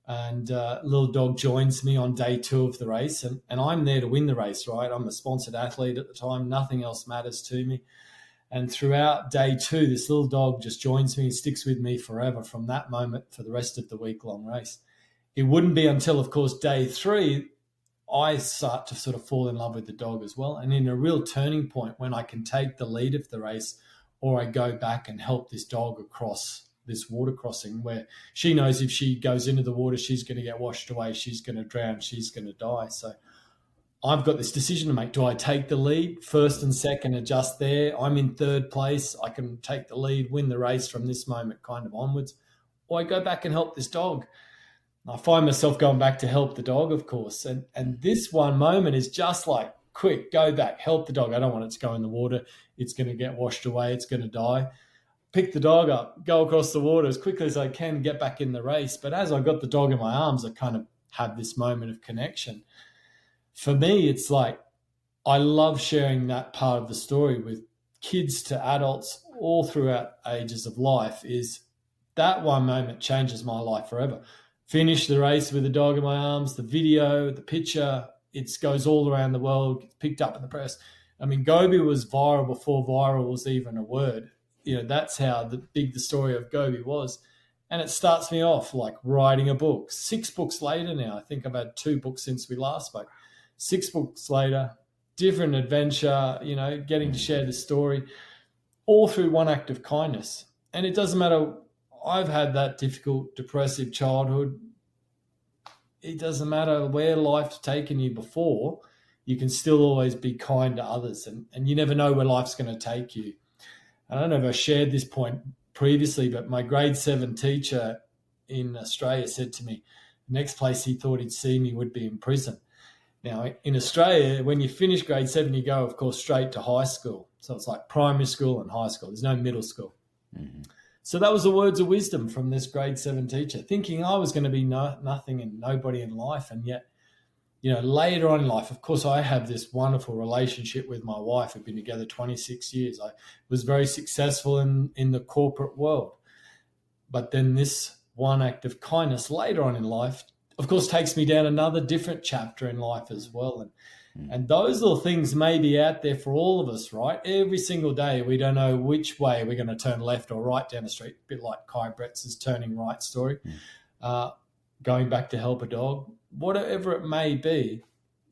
And little dog joins me on day 2 of the race, and I'm there to win the race, right? I'm a sponsored athlete at the time. Nothing else matters to me. And throughout day 2, this little dog just joins me and sticks with me forever from that moment for the rest of the week-long race. It wouldn't be until, of course, day 3, I start to sort of fall in love with the dog as well. And in a real turning point when I can take the lead of the race, or I go back and help this dog across this water crossing, where she knows if she goes into the water, she's going to get washed away, she's going to drown, she's going to die. So I've got this decision to make. Do I take the lead? First and second are just there. I'm in 3rd place. I can take the lead, win the race from this moment kind of onwards. Or I go back and help this dog. I find myself going back to help the dog, of course. And this one moment is just like, quick, go back, help the dog. I don't want it to go in the water. It's going to get washed away. It's going to die. Pick the dog up, go across the water as quickly as I can, get back in the race. But as I got the dog in my arms, I kind of had this moment of connection. For me, it's like I love sharing that part of the story with kids to adults all throughout ages of life. Is that one moment changes my life forever. Finish the race with the dog in my arms, the video, the picture, it goes all around the world, gets picked up in the press. I mean, Gobi was viral before viral was even a word. You know, that's how big the story of Gobi was. And it starts me off like writing a book. 6 books later now, I think I've had 2 books since we last spoke. 6 books later, different adventure, you know, getting to share the story, all through one act of kindness. And it doesn't matter, I've had that difficult, depressive childhood. It doesn't matter where life's taken you before, you can still always be kind to others. And you never know where life's going to take you. I don't know if I shared this point previously, but my grade 7 teacher in Australia said to me, the next place he thought he'd see me would be in prison. Now, in Australia, when you finish grade 7, you go, of course, straight to high school. So it's like primary school and high school. There's no middle school. Mm-hmm. So that was the words of wisdom from this grade 7 teacher, thinking I was going to be nothing and nobody in life. And yet, you know, later on in life, of course, I have this wonderful relationship with my wife. We've been together 26 years. I was very successful in the corporate world. But then this one act of kindness later on in life, of course, takes me down another different chapter in life as well. And those little things may be out there for all of us, right? Every single day, we don't know which way we're going to turn left or right down the street, a bit like Kai Bretz's turning right story, going back to help a dog. Whatever it may be,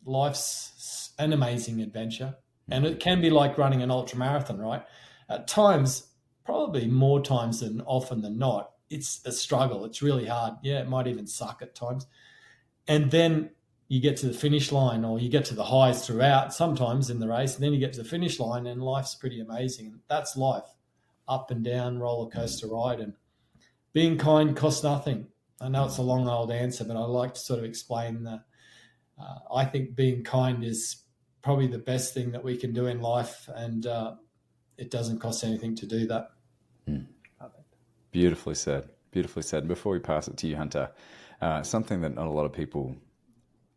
life's an amazing adventure. And it can be like running an ultra marathon, right? At times, probably more times than often than not, it's a struggle. It's really hard. Yeah, it might even suck at times. And then you get to the finish line, or you get to the highs throughout sometimes in the race, and then you get to the finish line and life's pretty amazing. That's life, up and down, roller coaster ride. And being kind costs nothing. I know it's a long old answer, but I like to sort of explain that I think being kind is probably the best thing that we can do in life, and it doesn't cost anything to do that. Beautifully said. Beautifully said. Before we pass it to you, Hunter, something that not a lot of people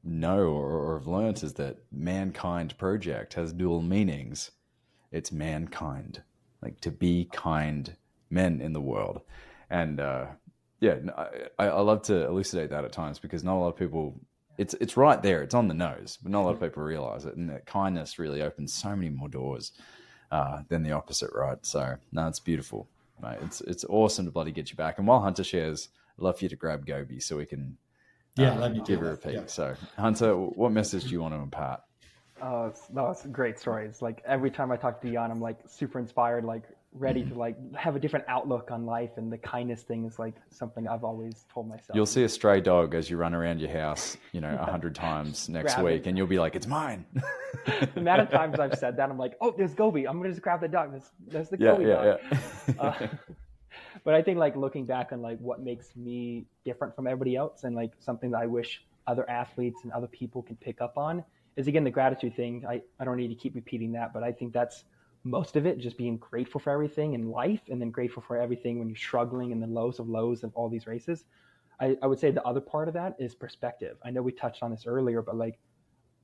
know or have learnt is that Mankind Project has dual meanings. it's mankind, like to be kind men in the world. And I love to elucidate that at times, because not a lot of people, it's right there, it's on the nose, but not a lot of people realize it. And that kindness really opens so many more doors than the opposite, right? So no, it's beautiful, mate. It's awesome to bloody get you back. And while Hunter shares, I'd love for you to grab Gobi so we can let me give her a peek. Yeah. So Hunter, what message do you want to impart? It's a great story. It's like every time I talk to Dion, I'm like super inspired, like ready to like have a different outlook on life, and the kindness thing is like something I've always told myself. You'll see a stray dog as you run around your house, 100 times next week, and you'll be like, it's mine. The amount of times I've said that, I'm like, oh, there's Gobi. I'm going to just grab the dog. There's the Gobi dog. Yeah. But I think like looking back on like what makes me different from everybody else, and like something that I wish other athletes and other people can pick up on, is again the gratitude thing. I don't need to keep repeating that, but I think that's most of it, just being grateful for everything in life, and then grateful for everything when you're struggling, and the lows of all these races. I would say the other part of that is perspective. I know we touched on this earlier, but like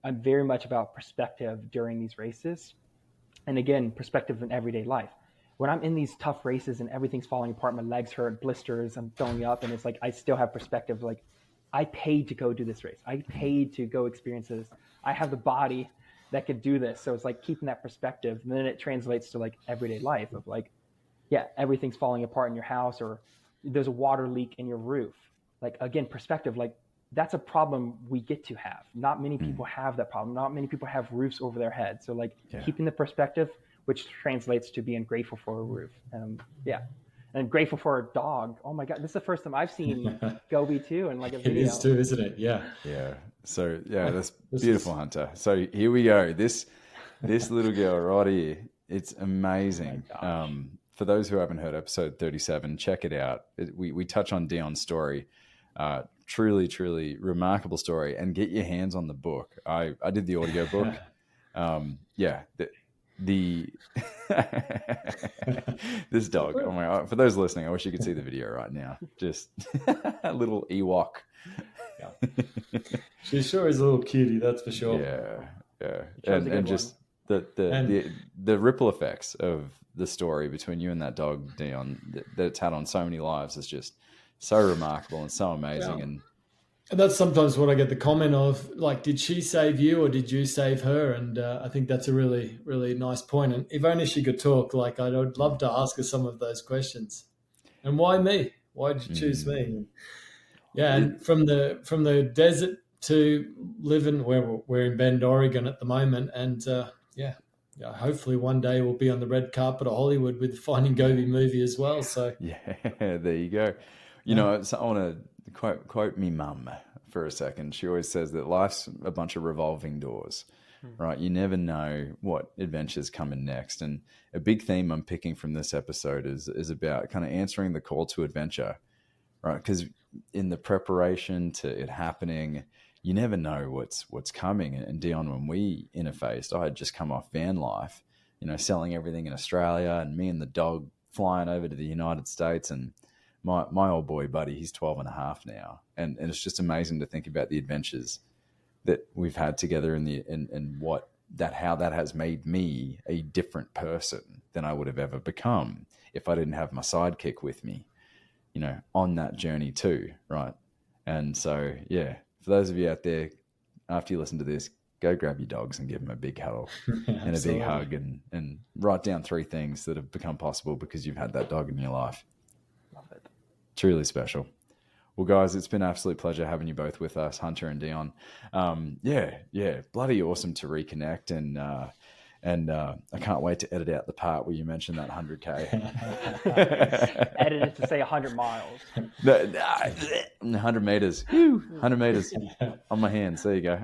I'm very much about perspective during these races. And again, perspective in everyday life. When I'm in these tough races and everything's falling apart, my legs hurt, blisters, I'm throwing up, and it's like I still have perspective. Like I paid to go do this race. I paid to go experience this. I have the body that could do this. So it's like keeping that perspective. And then it translates to like everyday life of like, yeah, everything's falling apart in your house, or there's a water leak in your roof. Like, again, perspective, like that's a problem we get to have. Not many people have that problem. Not many people have roofs over their heads. So like keeping the perspective, which translates to being grateful for a roof. And grateful for a dog. Oh my God, this is the first time I've seen Gobi too, and like a video. It is too, isn't it? Yeah. Yeah. So yeah, that's beautiful, Hunter. So here we go. This little girl right here. It's amazing. For those who haven't heard episode 37, check it out. We touch on Dion's story. Truly, truly remarkable story. And get your hands on the book. I did the audio book. This dog. Oh my God. For those listening, I wish you could see the video right now. Just a little Ewok. Yeah. She sure is a little cutie, that's for sure. Yeah. And just the ripple effects of the story between you and that dog, Dion, that it's had on so many lives is just so remarkable and so amazing. Yeah. And that's sometimes what I get the comment of, like, did she save you or did you save her? And I think that's a really, really nice point. And if only she could talk, like, I'd love to ask her some of those questions. And why me? Why did you choose me? Yeah, and from the desert to living where we're in Bend, Oregon at the moment. And hopefully one day we'll be on the red carpet of Hollywood with the Finding Gobi movie as well. So yeah, there you go. You know, so I want to quote me mum for a second. She always says that life's a bunch of revolving doors, right? You never know what adventures coming next. And a big theme I'm picking from this episode is about kind of answering the call to adventure, right? Because in the preparation to it happening, you never know what's coming. And Dion, when we interfaced, I had just come off van life, selling everything in Australia, and me and the dog flying over to the United States, and my old boy buddy, he's 12 and a half now. And it's just amazing to think about the adventures that we've had together and how that has made me a different person than I would have ever become if I didn't have my sidekick with me, on that journey too. Right. And so, yeah, for those of you out there, after you listen to this, go grab your dogs and give them a big cuddle and a big hug, and write down 3 things that have become possible because you've had that dog in your life. Love it. Truly special. Well, guys, it's been an absolute pleasure having you both with us, Hunter and Dion. Bloody awesome to reconnect, and I can't wait to edit out the part where you mentioned that 100K. Edit it to say 100 miles. 100 meters. 100 meters on my hands. There you go.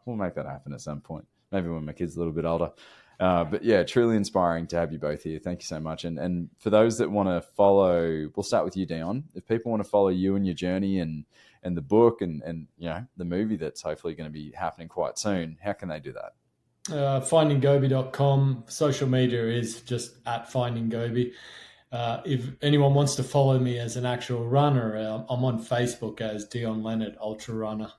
We'll make that happen at some point. Maybe when my kid's a little bit older. But yeah, truly inspiring to have you both here. Thank you so much. And for those that want to follow, we'll start with you, Dion. If people want to follow you and your journey and the book and the movie that's hopefully going to be happening quite soon, how can they do that? Findinggobi.com. Social media is just at Finding Gobi. If anyone wants to follow me as an actual runner, I'm on Facebook as Dion Leonard Ultra Runner.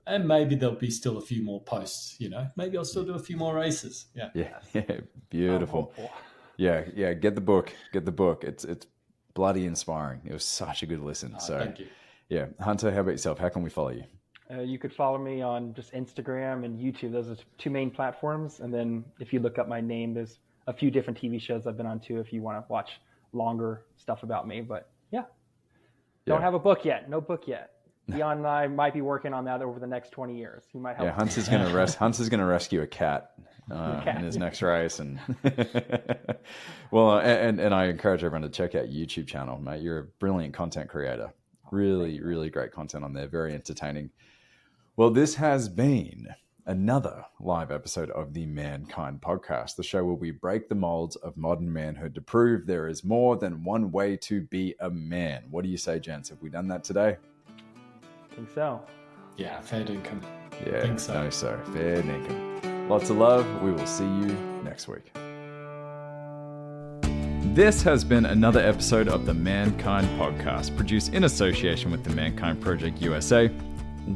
And maybe there'll be still a few more posts, Maybe I'll still do a few more races. Yeah. Yeah, beautiful. Yeah, get the book. It's bloody inspiring. It was such a good listen. Thank you. Yeah, Hunter, how about yourself? How can we follow you? You could follow me on just Instagram and YouTube. Those are two main platforms. And then if you look up my name, there's a few different TV shows I've been on too if you want to watch longer stuff about me. But don't have a book yet. No book yet. Dion and I might be working on that over the next 20 years. He might help. Yeah, Hunter's gonna rescue a cat in his next race, and well, and I encourage everyone to check out YouTube channel, mate. You're a brilliant content creator. Really great content on there. Very entertaining. Well, this has been another live episode of the Mankind Podcast, the show where we break the molds of modern manhood to prove there is more than one way to be a man. What do you say, gents? Have we done that today? I think so. Yeah, fair dinkum. Yeah, I think so. No, so fair dinkum. Lots of love. We will see you next week. This has been another episode of the Mankind Podcast, produced in association with the Mankind Project USA.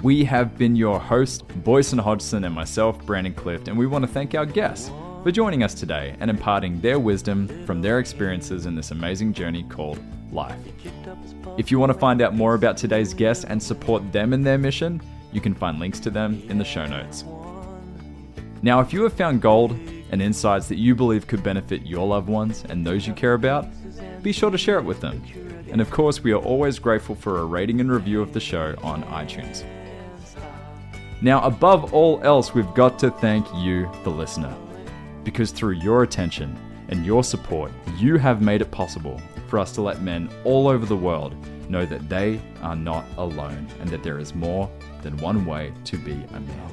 We have been your hosts, Boyson Hodgson and myself, Brandon Clift, and we want to thank our guests for joining us today and imparting their wisdom from their experiences in this amazing journey called life. If you want to find out more about today's guests and support them in their mission, you can find links to them in the show notes. Now, if you have found gold and insights that you believe could benefit your loved ones and those you care about, be sure to share it with them. And of course, we are always grateful for a rating and review of the show on iTunes. Now, above all else, we've got to thank you, the listener, because through your attention and your support, you have made it possible for us to let men all over the world know that they are not alone and that there is more than one way to be a man.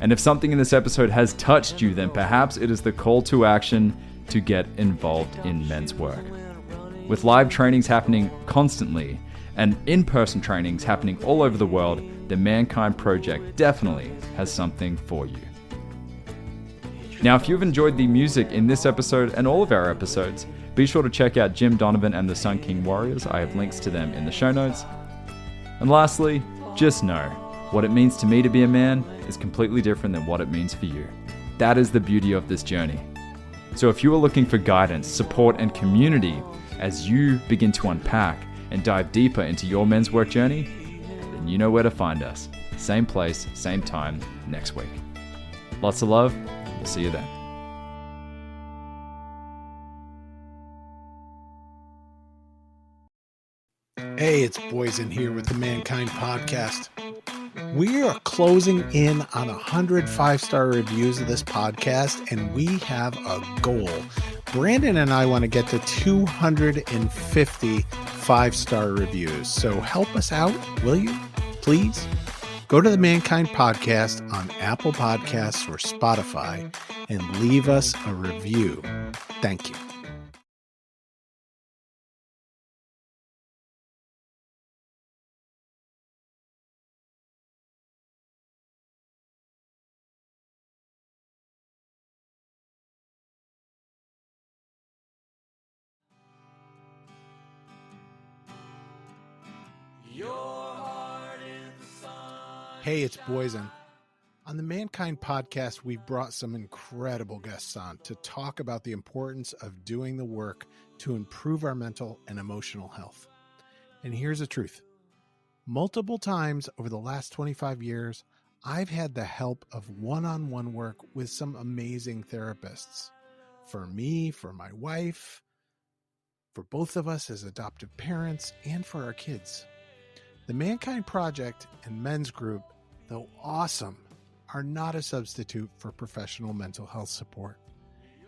And if something in this episode has touched you, then perhaps it is the call to action to get involved in men's work. With live trainings happening constantly and in-person trainings happening all over the world, the Mankind Project definitely has something for you. Now, if you've enjoyed the music in this episode and all of our episodes, be sure to check out Jim Donovan and the Sun King Warriors. I have links to them in the show notes. And lastly, just know, what it means to me to be a man is completely different than what it means for you. That is the beauty of this journey. So if you are looking for guidance, support, and community as you begin to unpack and dive deeper into your men's work journey, then you know where to find us. Same place, same time, next week. Lots of love. We'll see you then. Hey, it's Boyson here with the Mankind Podcast. We are closing in on 100 5-star reviews of this podcast, and we have a goal. Brandon and I want to get to 250 5-star reviews. So help us out, will you? Please go to the Mankind Podcast on Apple Podcasts or Spotify and leave us a review. Thank you. Hey, it's Boyson. On the Mankind Podcast, we've brought some incredible guests on to talk about the importance of doing the work to improve our mental and emotional health. And here's the truth. Multiple times over the last 25 years, I've had the help of one-on-one work with some amazing therapists. For me, for my wife, for both of us as adoptive parents, and for our kids. The Mankind Project and Men's Group, though awesome, are not a substitute for professional mental health support.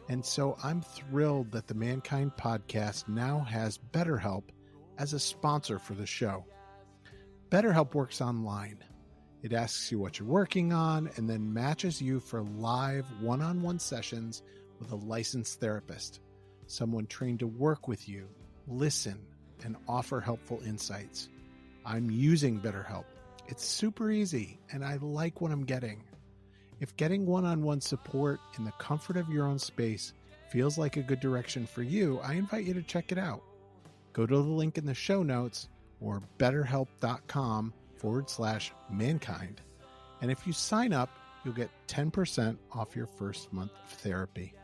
And so I'm thrilled that the Mankind Podcast now has BetterHelp as a sponsor for the show. BetterHelp works online. It asks you what you're working on and then matches you for live one-on-one sessions with a licensed therapist, someone trained to work with you, listen, and offer helpful insights. I'm using BetterHelp. It's super easy, and I like what I'm getting. If getting one-on-one support in the comfort of your own space feels like a good direction for you, I invite you to check it out. Go to the link in the show notes or betterhelp.com/mankind And if you sign up, you'll get 10% off your first month of therapy.